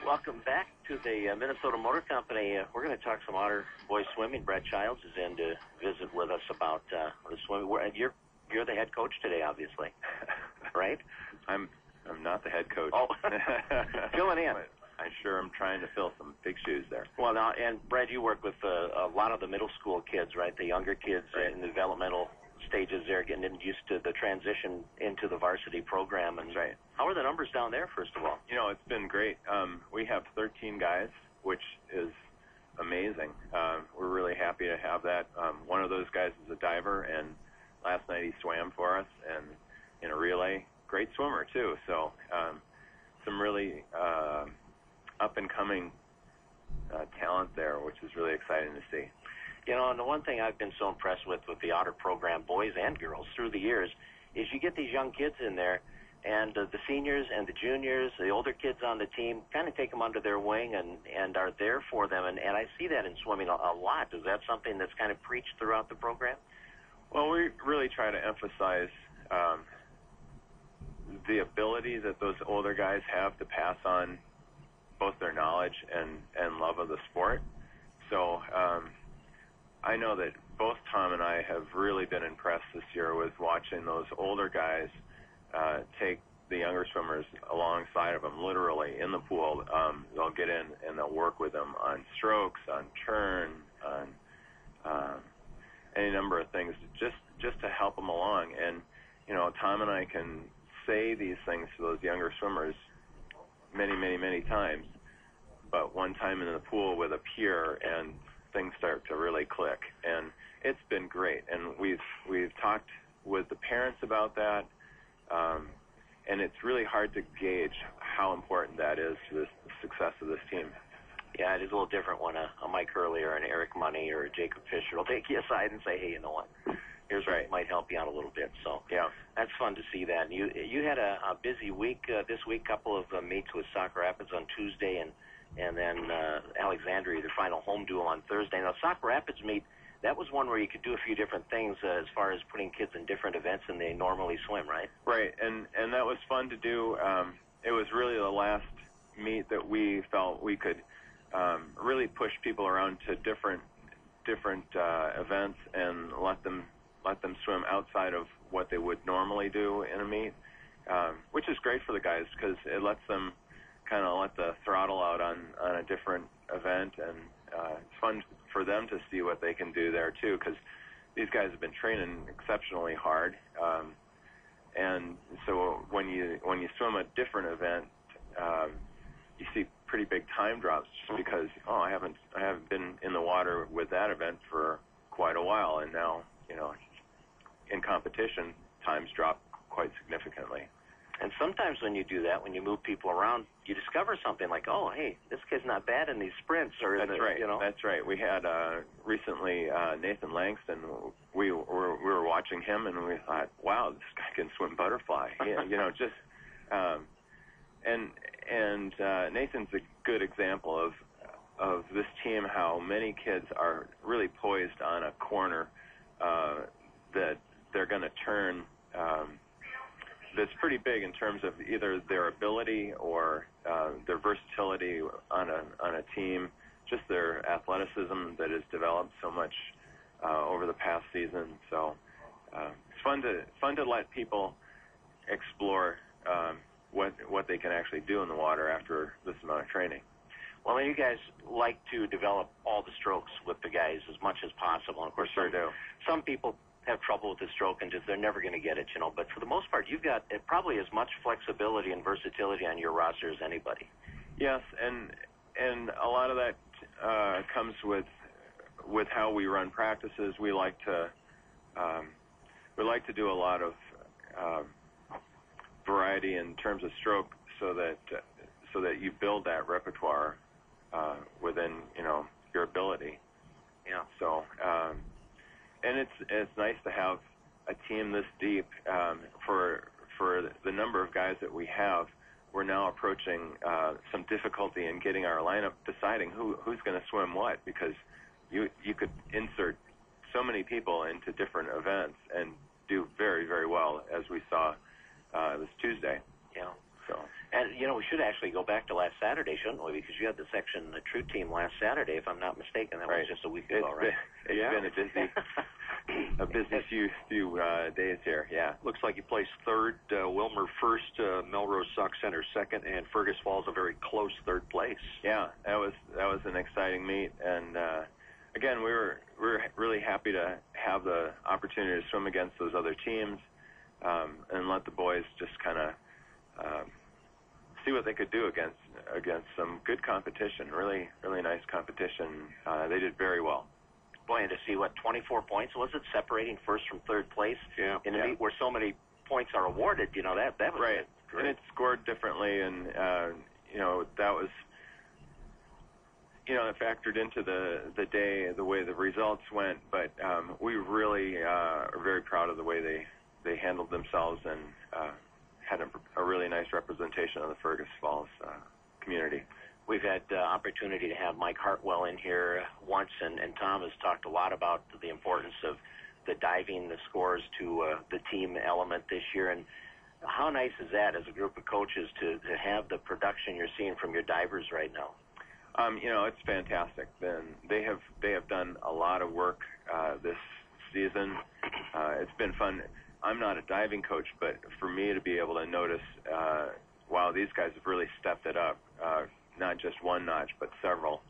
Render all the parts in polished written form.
Welcome back to the Minnesota Motor Company. We're going to talk some Otter boys swimming. Brett Childs is in to visit with us about the swimming. You're the head coach today, obviously, right? I'm not the head coach. Oh, filling in. I sure am trying to fill some big shoes there. Well, now, and Brett, you work with a lot of the middle school kids, right? The younger kids in the developmental stages there, getting used to the transition into the varsity program. And right. How are the numbers down there, first of all? You know, it's been great. We have 13 guys, which is amazing. We're really happy to have that. One of those guys is a diver, and last night he swam for us and in a relay. Great swimmer, too. So some really up-and-coming talent there, which is really exciting to see. You know, and the one thing I've been so impressed with the Otter program, boys and girls, through the years, is you get these young kids in there, and the seniors and the juniors, the older kids on the team, kind of take them under their wing and are there for them. And I see that in swimming a lot. Is that something that's kind of preached throughout the program? Well, we really try to emphasize the ability that those older guys have to pass on both their knowledge and love of the sport. So I know that both Tom and I have really been impressed this year with watching those older guys take the younger swimmers alongside of them, literally in the pool. They'll get in and they'll work with them on strokes, on turn, on any number of things, just to help them along. And you know, Tom and I can say these things to those younger swimmers many times, but one time in the pool with a peer and things start to really click, and it's been great. And we've talked with the parents about that, and it's really hard to gauge how important that is to the success of this team. Yeah, it is a little different when a Mike Hurley or an Eric Money or a Jacob Fisher will take you aside and say, hey, you know what, here's what might help you out a little bit. So yeah, that's fun to see that. And you had a busy week this week, couple of meets with Sauk Rapids on Tuesday, and then Alexandria, their final home duel on Thursday. Now, Sauk Rapids meet, that was one where you could do a few different things as far as putting kids in different events than they normally swim, right? Right, and that was fun to do. It was really the last meet that we felt we could really push people around to different events and let them swim outside of what they would normally do in a meet, which is great for the guys because it lets them kind of let the throttle out on a different event, and it's fun for them to see what they can do there too, because these guys have been training exceptionally hard, and so when you swim a different event, you see pretty big time drops just because I haven't been in the water with that event for quite a while, and now in competition times drop quite significantly. And sometimes when you do that, when you move people around, you discover something like, oh, hey, this kid's not bad in these sprints. Or That's right. That's right. We had recently Nathan Langston. We were watching him, and we thought, wow, this guy can swim butterfly. And Nathan's a good example of this team, how many kids are really poised on a corner that they're going to turn. That's pretty big in terms of either their ability or their versatility on a team, just their athleticism that has developed so much over the past season. So it's fun to let people explore what they can actually do in the water after this amount of training. Well, you guys like to develop all the strokes with the guys as much as possible. And of course, some people have trouble with the stroke and they're never going to get it, but for the most part, you've got probably as much flexibility and versatility on your roster as anybody. Yes, and a lot of that comes with how we run practices. We like to do a lot of variety in terms of stroke, so that you build that repertoire within your ability. Yeah. So. And it's nice to have a team this deep. For the number of guys that we have, we're now approaching some difficulty in getting our lineup, deciding who's going to swim what, because you could insert so many people into different events and do very, very well, as we saw this Tuesday. Yeah. So. And, we should actually go back to last Saturday, shouldn't we? Because you had the section, the True Team last Saturday, if I'm not mistaken. That was just a week ago, right? It's been a busy few days here, yeah. Looks like you placed third, Wilmer first, Melrose Sauk Center second, and Fergus Falls a very close third place. Yeah, that was an exciting meet, and again, we were really happy to have the opportunity to swim against those other teams, and let the boys just kind of see what they could do against some good competition, really nice competition. They did very well. Boy, and to see 24 points was it separating first from third place in a meet where so many points are awarded. That was right. Great. And it's scored differently, and that was it factored into the day, the way the results went. But we really are very proud of the way they handled themselves and had a really nice representation of the Fergus Falls community. We've had opportunity to have Mike Hartwell in here once, and Tom has talked a lot about the importance of the diving, the scores to the team element this year. And how nice is that as a group of coaches to have the production you're seeing from your divers right now? It's fantastic. They have done a lot of work this season. It's been fun. I'm not a diving coach, but for me to be able to notice, wow, these guys have really stepped it up. Not just one notch, but several.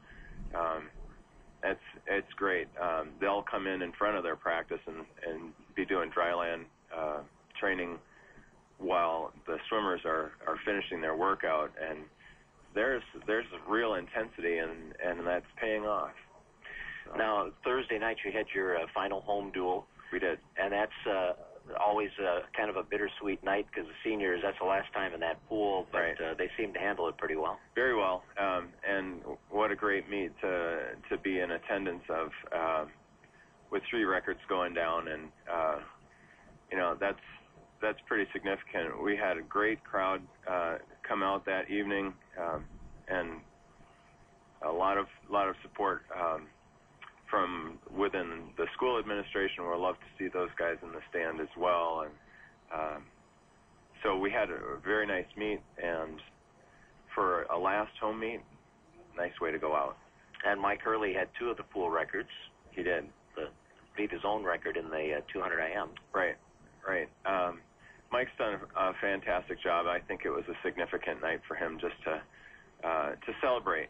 It's great. They'll come in front of their practice and be doing dryland training while the swimmers are finishing their workout, and there's real intensity, and that's paying off. So. Now, Thursday night you had your final home duel. We did. And that's always kind of a bittersweet night because the seniors, that's the last time in that pool, but right. They seem to handle it pretty well. Very well, and what a great meet to be in attendance of, with 3 records going down, and that's pretty significant. We had a great crowd come out that evening, and a lot of support from within the school administration. We'd love to see those guys in the stand as well, and so we had a very nice meet, and for a last home meet, nice way to go out. And Mike Hurley had 2 of the pool records. He did. Beat his own record in the 200 IM. Right. Mike's done a fantastic job. I think it was a significant night for him just to celebrate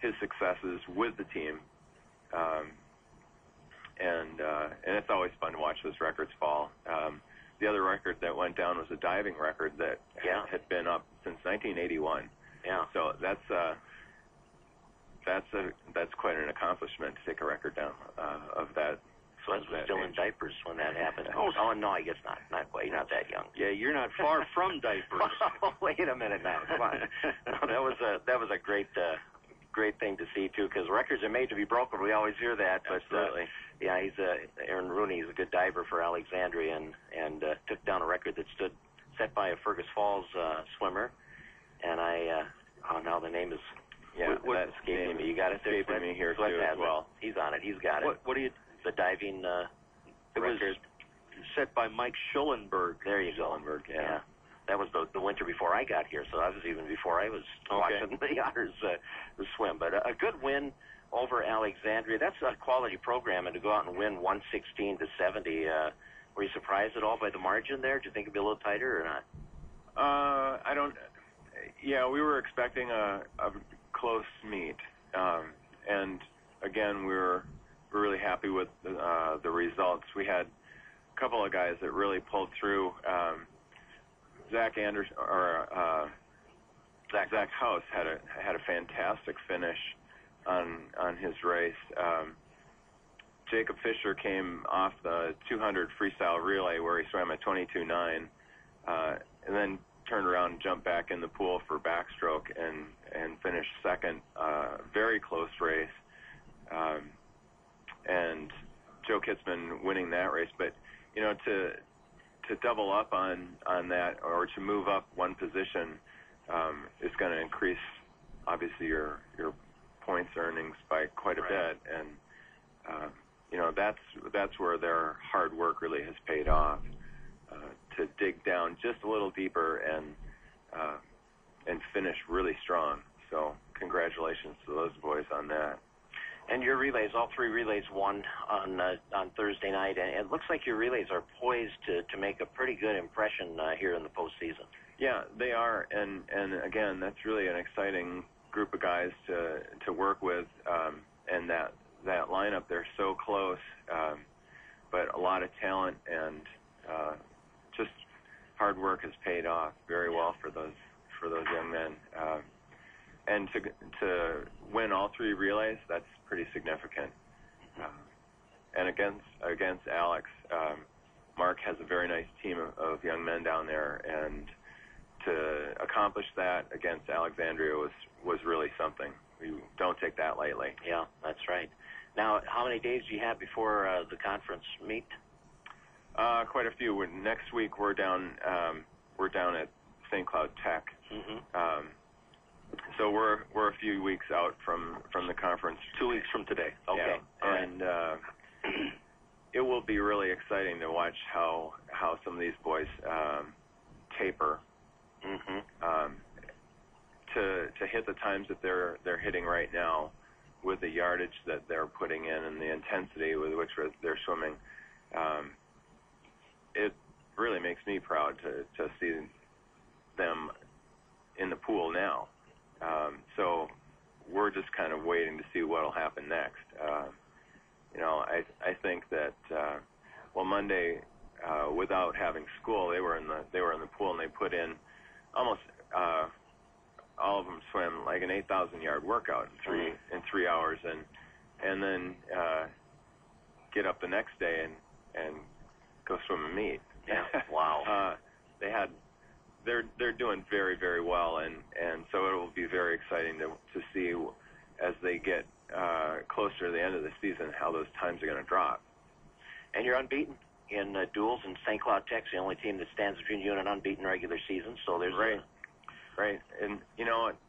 his successes with the team. And it's always fun to watch those records fall. The other record that went down was a diving record that had been up since 1981. Yeah. So that's quite an accomplishment to take a record down of that. So I was still in diapers when that happened. Oh, no, I guess not. Not quite. You're not that young. Yeah, you're not far from diapers. Wait a minute now. Come on. No, that was a great thing to see too, because records are made to be broken. We always hear that, but he's Aaron Rooney. He's a good diver for Alexandria, and took down a record that stood set by a Fergus Falls swimmer. And now the name is that's escaping me. You got it there. Escaping me here too as well. He's on it. He's got it. What do you? The diving record set by Mike Schullenberg. There you go. Schullenberg, yeah. That was the winter before I got here, so that was even before I was watching the Otters swim. But a good win over Alexandria. That's a quality program, and to go out and win 116 to 70. Were you surprised at all by the margin there? Do you think it'd be a little tighter or not? I don't. Yeah, we were expecting a close meet, and again, we were really happy with the results. We had a couple of guys that really pulled through. Zach Anderson or Zach House had a fantastic finish on his race. Jacob Fisher came off the 200 freestyle relay where he swam at 22.9, and then turned around and jumped back in the pool for backstroke and finished second. Very close race. And Joe Kitzman winning that race, but to double up on that, or to move up one position, is going to increase obviously your points earnings by quite a bit, and that's where their hard work really has paid off. to dig down just a little deeper and finish really strong. So congratulations to those boys on that. And your relays, all three relays won on Thursday night, and it looks like your relays are poised to make a pretty good impression here in the postseason. Yeah, they are, and again, that's really an exciting group of guys to work with, and that lineup, they're so close, but a lot of talent and just hard work has paid off very well for those young men. And to win all three relays, that's pretty significant. And against Alex, Mark has a very nice team of young men down there, and to accomplish that against Alexandria was really something. We don't take that lightly. Yeah, that's right. Now, how many days do you have before the conference meet? Quite a few. Next week we're down at St. Cloud Tech. Mm-hmm. So we're a few weeks out from the conference. 2 weeks from today. Okay. Yeah. And it will be really exciting to watch how some of these boys taper. Mm-hmm. To hit the times that they're hitting right now, with the yardage that they're putting in and the intensity with which they're swimming, it really makes me proud to see them in the pool now. So we're just kind of waiting to see what will happen next. I think that Monday, without having school, they were in the pool, and they put in almost all of them swim like an 8,000-yard workout in 3 hours, and then get up the next day and go swim and meet. Yeah. Wow. They're doing very, very well, and so it will be very exciting to see as they get closer to the end of the season how those times are going to drop. And you're unbeaten in duels, and St. Cloud Tech's the only team that stands between you and an unbeaten regular season. So there's Right, and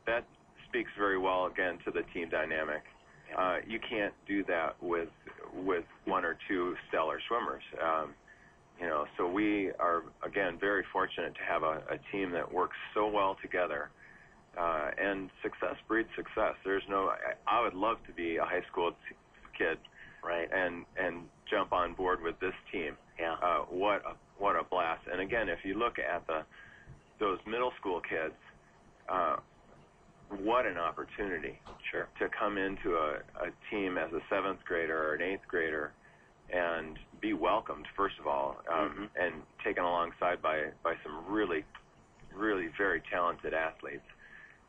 that speaks very well again to the team dynamic. You can't do that with one or two stellar swimmers. So we are again very fortunate to have a team that works so well together, and success breeds success. I would love to be a high school kid, right, and jump on board with this team. Yeah. What a blast! And again, if you look at those middle school kids. What an opportunity to come into a team as a 7th grader or an 8th grader and be welcomed, first of all, and taken alongside by some really, really very talented athletes,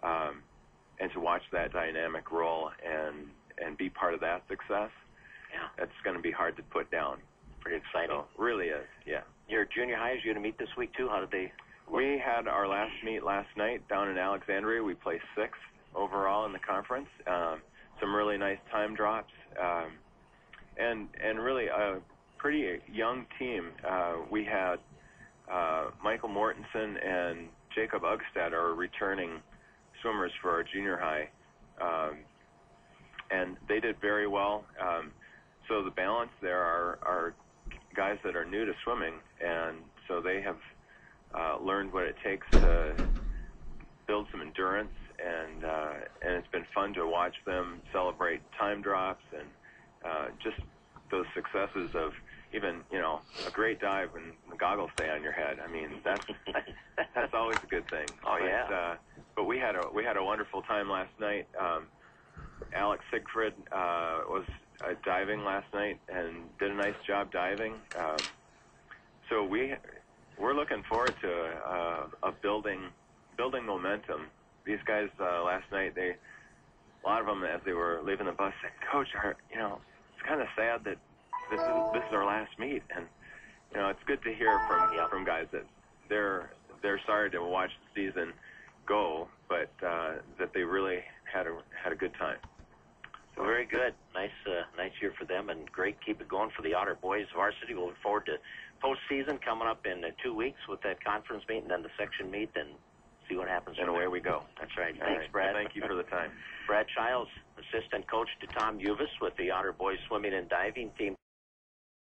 and to watch that dynamic roll and be part of that success. Yeah, that's going to be hard to put down. Pretty exciting. So, really is, yeah. Your junior high is going to meet this week too. How did they? We had our last meet last night down in Alexandria. We placed 6th overall in the conference. Some really nice time drops, and really a pretty young team. We had Michael Mortensen and Jacob Ugstad are returning swimmers for our junior high, and they did very well. So the balance there are guys that are new to swimming, and so they have learned what it takes to build some endurance, and it's been fun to watch them celebrate time drops and just those successes of even a great dive when the goggles stay on your head. I mean that's always a good thing. Oh yeah. But we had a wonderful time last night. Alex Siegfried was diving last night and did a nice job diving. So we're looking forward to a building momentum. These guys last night, a lot of them as they were leaving the bus said, "Coach, it's kind of sad that this is our last meet," and it's good to hear from guys that they're sorry to watch the season go, but that they really had a good time. So very good. Nice year for them, and great. Keep it going for the Otter boys varsity. We'll look forward to postseason coming up in 2 weeks with that conference meet and then the section meet, and see what happens. And away we go. That's right. All Thanks, right. Brad. Thank you for the time. Brad Childs, assistant coach to Tom Uvis with the Otter boys swimming and diving team.